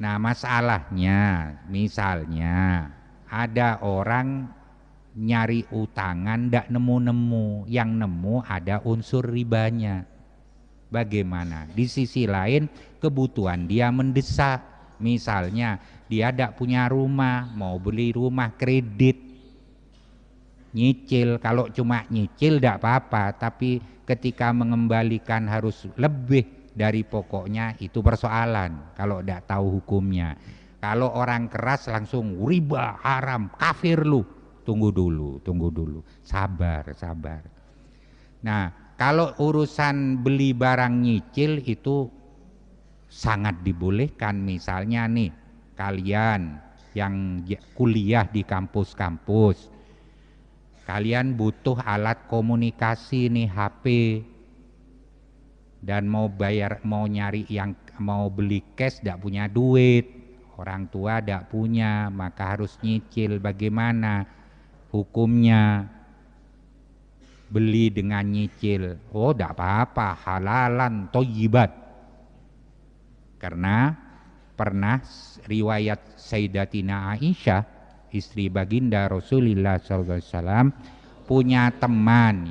Nah, masalahnya misalnya ada orang nyari utangan ndak nemu-nemu, yang nemu ada unsur ribanya. Bagaimana? Di sisi lain kebutuhan dia mendesak. Misalnya dia ndak punya rumah, mau beli rumah kredit, nyicil. Kalau cuma nyicil ndak apa-apa, tapi ketika mengembalikan harus lebih dari pokoknya, itu persoalan kalau ndak tahu hukumnya. Kalau orang keras langsung riba, haram, kafir lu. Tunggu dulu, sabar. Nah, kalau urusan beli barang nyicil itu sangat dibolehkan. Misalnya nih, kalian yang kuliah di kampus-kampus, kalian butuh alat komunikasi nih, HP, dan mau bayar, mau nyari yang mau beli cash, tidak punya duit, orang tua tidak punya, maka harus nyicil. Bagaimana hukumnya beli dengan nyicil? Oh, tidak apa-apa, halalan thayyibat. Karena pernah riwayat Sayyidatina Aisyah, istri baginda Rasulullah SAW, punya teman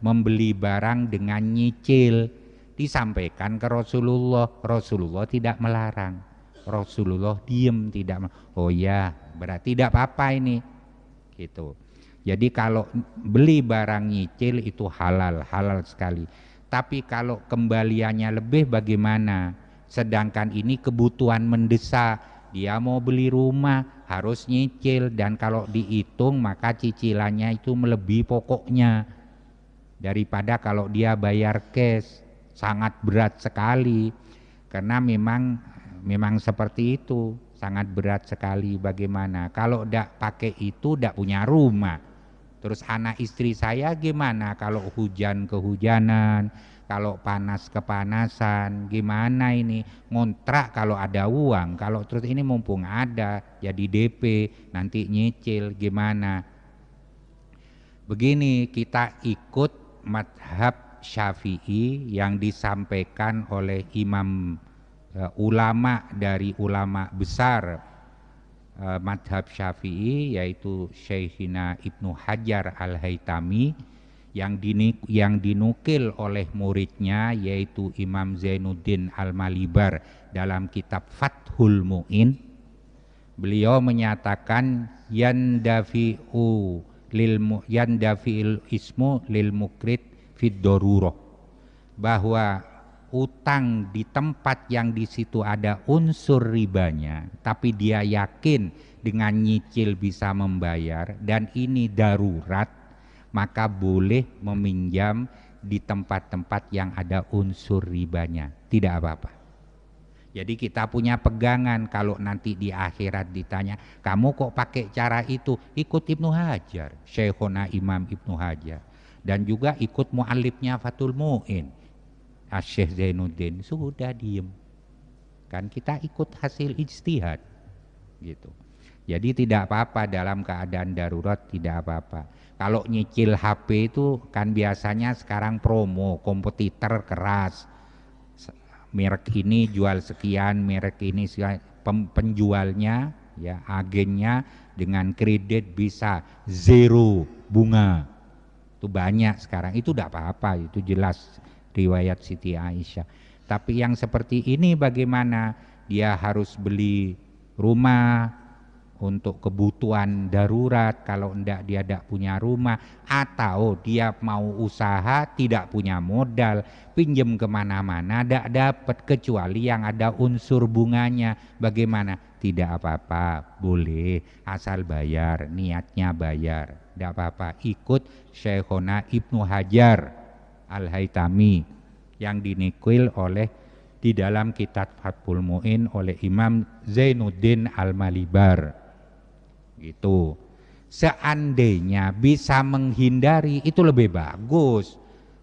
membeli barang dengan nyicil, disampaikan ke Rasulullah. Rasulullah tidak melarang, Rasulullah diem, tidak. Oh ya, berarti tidak apa-apa ini, gitu. Jadi kalau beli barang nyicil itu halal sekali. Tapi kalau kembaliannya lebih bagaimana? Sedangkan ini kebutuhan mendesak, dia mau beli rumah harus nyicil, dan kalau dihitung maka cicilannya itu melebihi pokoknya daripada kalau dia bayar cash. Sangat berat sekali, karena memang seperti itu, sangat berat sekali. Bagaimana kalau tidak pakai itu, tidak punya rumah, terus anak istri saya gimana kalau hujan kehujanan, kalau panas kepanasan, gimana ini ngontrak kalau ada uang, kalau terus ini mumpung ada jadi DP nanti nyicil, gimana? Begini, kita ikut madhab Syafi'i yang disampaikan oleh imam ulama dari ulama besar madhab Syafi'i, yaitu Syekhina Ibnu Hajar Al-Haytami, yang dinukil oleh muridnya yaitu Imam Zainuddin Al-Malibar dalam kitab Fathul Mu'in. Beliau menyatakan yandafi'il ismu lil mukrid fid darurah, bahwa utang di tempat yang di situ ada unsur ribanya, tapi dia yakin dengan nyicil bisa membayar dan ini darurat, maka boleh meminjam di tempat-tempat yang ada unsur ribanya, tidak apa-apa. Jadi kita punya pegangan, kalau nanti di akhirat ditanya, kamu kok pakai cara itu? Ikut Ibnu Hajar, Syekhona Imam Ibnu Hajar, dan juga ikut mu'alifnya Fathul Mu'in, Syekh Zainuddin. Sudah diem, kan kita ikut hasil ijtihad, gitu. Jadi tidak apa-apa dalam keadaan darurat, tidak apa-apa. Kalau nyicil HP itu kan biasanya sekarang promo, kompetitor keras, merek ini jual sekian, merek ini penjualnya ya, agennya dengan kredit bisa 0 bunga. Itu banyak sekarang, itu tidak apa-apa, itu jelas riwayat Siti Aisyah. Tapi yang seperti ini bagaimana? Dia harus beli rumah untuk kebutuhan darurat, kalau enggak dia tidak punya rumah, atau dia mau usaha tidak punya modal, pinjam kemana-mana tidak dapat, kecuali yang ada unsur bunganya. Bagaimana? Tidak apa-apa, boleh, asal bayar, niatnya bayar, tidak apa-apa. Ikut Syekhona Ibnu Hajar Al-Haytami yang dinukil oleh di dalam kitab Fathul Mu'in oleh Imam Zainuddin Al-Malibar, gitu. Seandainya bisa menghindari itu lebih bagus.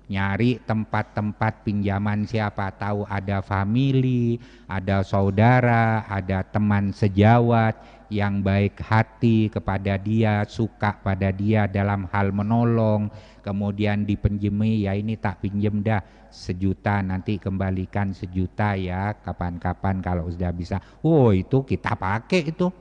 nyari tempat-tempat pinjaman, siapa tahu ada family, ada saudara, ada teman sejawat yang baik hati kepada dia, suka pada dia dalam hal menolong, kemudian dipinjemi, ya ini tak pinjem dah 1 juta, nanti kembalikan 1 juta ya kapan-kapan kalau sudah bisa. Oh itu kita pakai itu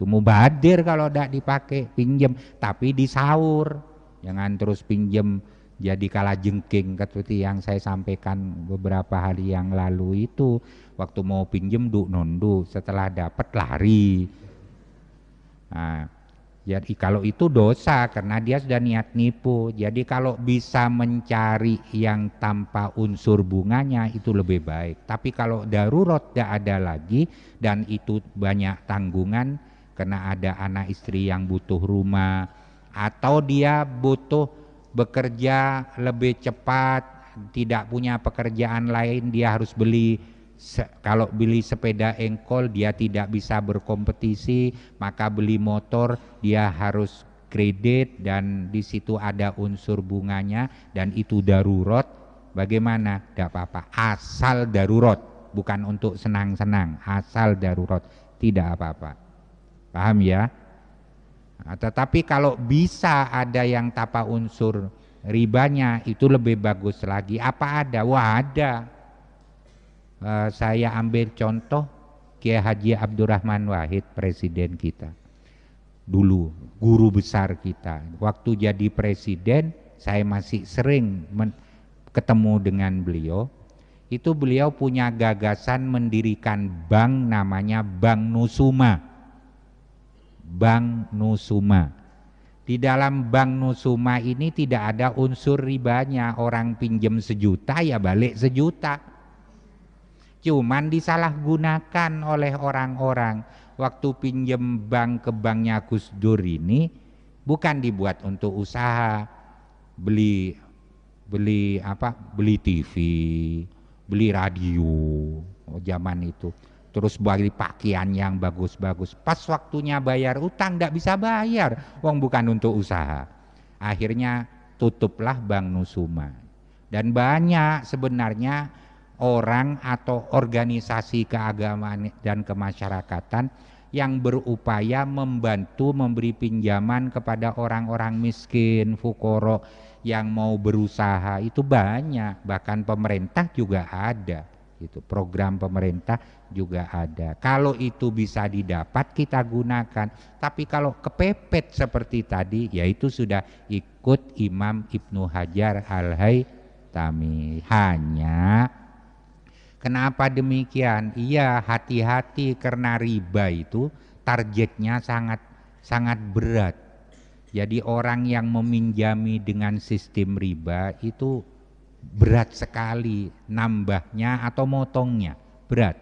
mubadir kalau tidak dipakai, pinjem tapi disaur, jangan terus pinjem jadi kalah jengking seperti yang saya sampaikan beberapa hari yang lalu itu. Waktu mau pinjem nunduk, setelah dapat lari. Nah, jadi kalau itu dosa karena dia sudah niat nipu. Jadi kalau bisa mencari yang tanpa unsur bunganya itu lebih baik. Tapi kalau darurat tidak ada lagi dan itu banyak tanggungan karena ada anak istri yang butuh rumah atau dia butuh bekerja lebih cepat, tidak punya pekerjaan lain, dia harus beli. Kalau beli sepeda engkol dia tidak bisa berkompetisi, maka beli motor dia harus kredit dan di situ ada unsur bunganya dan itu darurat. Bagaimana? Tidak apa-apa, asal darurat, bukan untuk senang-senang, asal darurat, tidak apa-apa. Paham ya? Nah, tetapi kalau bisa ada yang tanpa unsur ribanya itu lebih bagus lagi. Apa ada? Wah ada. Saya ambil contoh Kiai Haji Abdurrahman Wahid, presiden kita. Dulu guru besar kita. Waktu jadi presiden saya masih sering ketemu dengan beliau. Itu beliau punya gagasan mendirikan bank namanya Bank Nusuma. Bank Nusuma. Di dalam Bank Nusuma ini tidak ada unsur ribanya. Orang pinjam 1 juta ya balik 1 juta. Cuman disalahgunakan oleh orang-orang. Waktu pinjam bank ke banknya Gus Dur ini bukan dibuat untuk usaha, beli TV, beli radio zaman itu. Terus beli pakaian yang bagus-bagus. Pas waktunya bayar utang tidak bisa bayar, wong bukan untuk usaha. Akhirnya tutuplah Bank Nusuma. Dan banyak sebenarnya orang atau organisasi keagamaan dan kemasyarakatan yang berupaya membantu memberi pinjaman kepada orang-orang miskin, fukoro yang mau berusaha, itu banyak. Bahkan pemerintah juga ada. Itu program pemerintah juga ada. Kalau itu bisa didapat kita gunakan. Tapi kalau kepepet seperti tadi, ya itu sudah ikut Imam Ibnu Hajar Al-Haytami. Hanya kenapa demikian? Iya, hati-hati karena riba itu targetnya sangat berat. Jadi orang yang meminjami dengan sistem riba itu berat sekali nambahnya atau motongnya, berat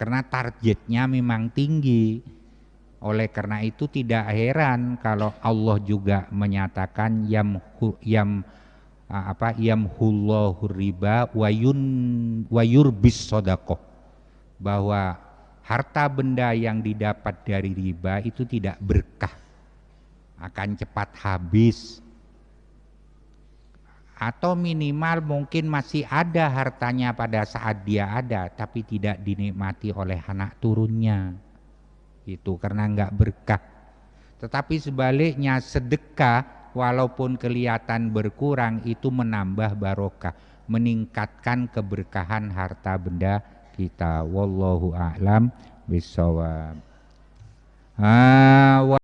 karena targetnya memang tinggi. Oleh karena itu tidak heran kalau Allah juga menyatakan yamhullahu riba wa yurbis shadaqah, bahwa harta benda yang didapat dari riba itu tidak berkah, akan cepat habis. Atau minimal mungkin masih ada hartanya pada saat dia ada, tapi tidak dinikmati oleh anak turunnya. Itu karena enggak berkah. Tetapi sebaliknya sedekah walaupun kelihatan berkurang itu menambah barokah, meningkatkan keberkahan harta benda kita. Wallahu a'lam bishawab.